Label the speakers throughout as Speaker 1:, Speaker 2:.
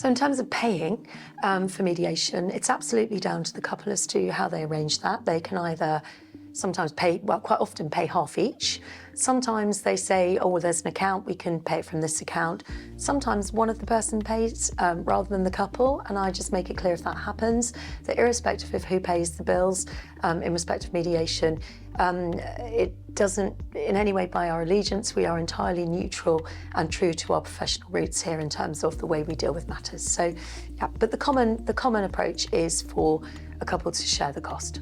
Speaker 1: So in terms of paying for mediation, it's absolutely down to the couple as to how they arrange that. They can either sometimes pay, well, quite often pay half each. Sometimes they say, oh, well, there's an account, we can pay it from this account. Sometimes one of the person pays rather than the couple, and I just make it clear if that happens, that irrespective of who pays the bills, in respect of mediation, it doesn't in any way by our allegiance. We are entirely neutral and true to our professional roots here in terms of the way we deal with matters. So, yeah, but the common approach is for a couple to share the cost.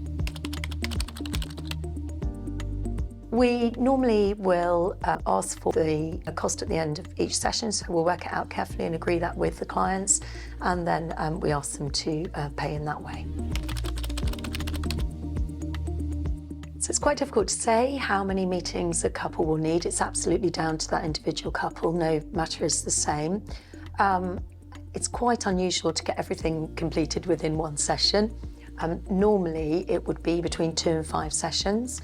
Speaker 1: We normally will ask for the cost at the end of each session, so we'll work it out carefully and agree that with the clients, and then we ask them to pay in that way. So it's quite difficult to say how many meetings a couple will need. It's absolutely down to that individual couple, no matter is the same. It's quite unusual to get everything completed within one session. Normally it would be between 2 and 5 sessions.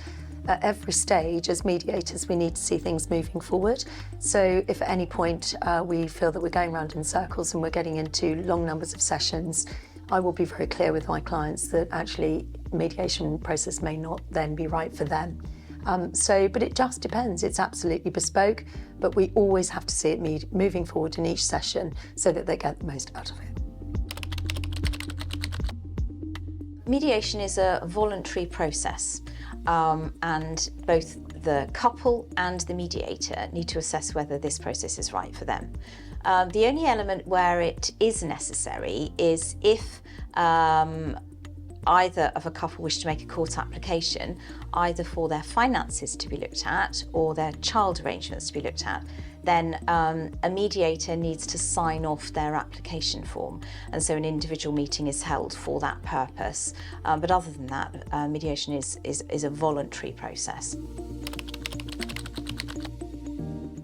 Speaker 1: At every stage, as mediators, we need to see things moving forward. So if at any point we feel that we're going round in circles and we're getting into long numbers of sessions, I will be very clear with my clients that actually mediation process may not then be right for them. But it just depends. It's absolutely bespoke, but we always have to see it moving forward in each session so that they get the most out of it.
Speaker 2: Mediation is a voluntary process. And both the couple and the mediator need to assess whether this process is right for them. The only element where it is necessary is if either of a couple wish to make a court application, either for their finances to be looked at or their child arrangements to be looked at, then a mediator needs to sign off their application form, and so an individual meeting is held for that purpose. But other than that, mediation is a voluntary process.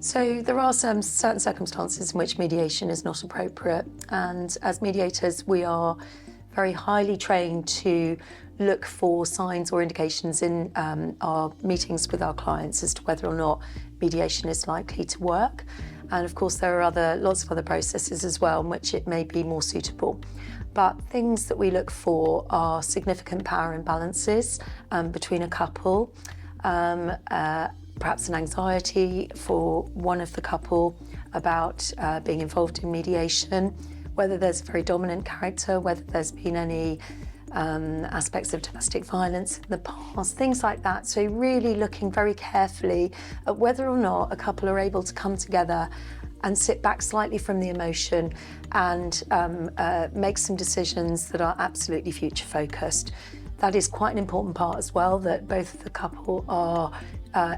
Speaker 1: So there are some certain circumstances in which mediation is not appropriate, and as mediators we are very highly trained to look for signs or indications in our meetings with our clients as to whether or not mediation is likely to work. And of course there are lots of other processes as well in which it may be more suitable. But things that we look for are significant power imbalances between a couple, perhaps an anxiety for one of the couple about being involved in mediation, whether there's a very dominant character, whether there's been any aspects of domestic violence in the past, things like that. So really looking very carefully at whether or not a couple are able to come together and sit back slightly from the emotion and make some decisions that are absolutely future focused. That is quite an important part as well, that both of the couple are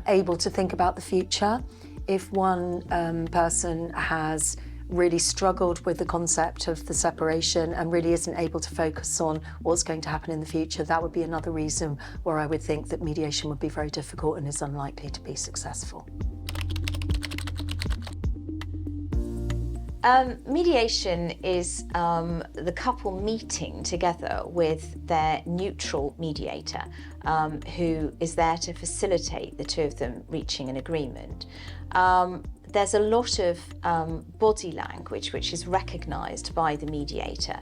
Speaker 1: able to think about the future. If one person has really struggled with the concept of the separation and really isn't able to focus on what's going to happen in the future, that would be another reason where I would think that mediation would be very difficult and is unlikely to be successful.
Speaker 2: Mediation is the couple meeting together with their neutral mediator, who is there to facilitate the two of them reaching an agreement. There's a lot of body language which is recognised by the mediator,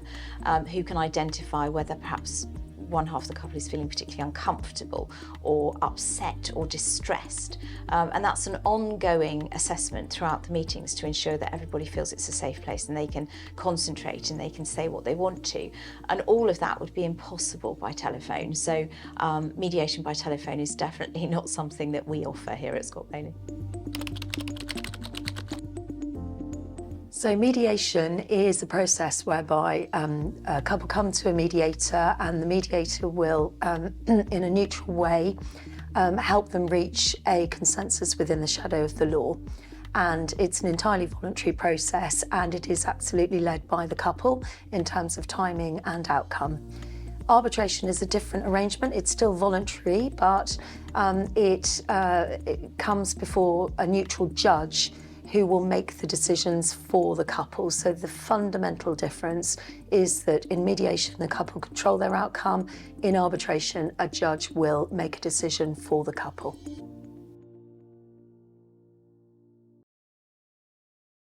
Speaker 2: who can identify whether perhaps one half of the couple is feeling particularly uncomfortable or upset or distressed. And that's an ongoing assessment throughout the meetings to ensure that everybody feels it's a safe place and they can concentrate and they can say what they want to. And all of that would be impossible by telephone. So mediation by telephone is definitely not something that we offer here at Scott Bailey.
Speaker 1: So mediation is a process whereby a couple come to a mediator and the mediator will, in a neutral way, help them reach a consensus within the shadow of the law. And it's an entirely voluntary process, and it is absolutely led by the couple in terms of timing and outcome. Arbitration is a different arrangement. It's still voluntary, but it comes before a neutral judge who will make the decisions for the couple. So the fundamental difference is that in mediation, the couple control their outcome. In arbitration, a judge will make a decision for the couple.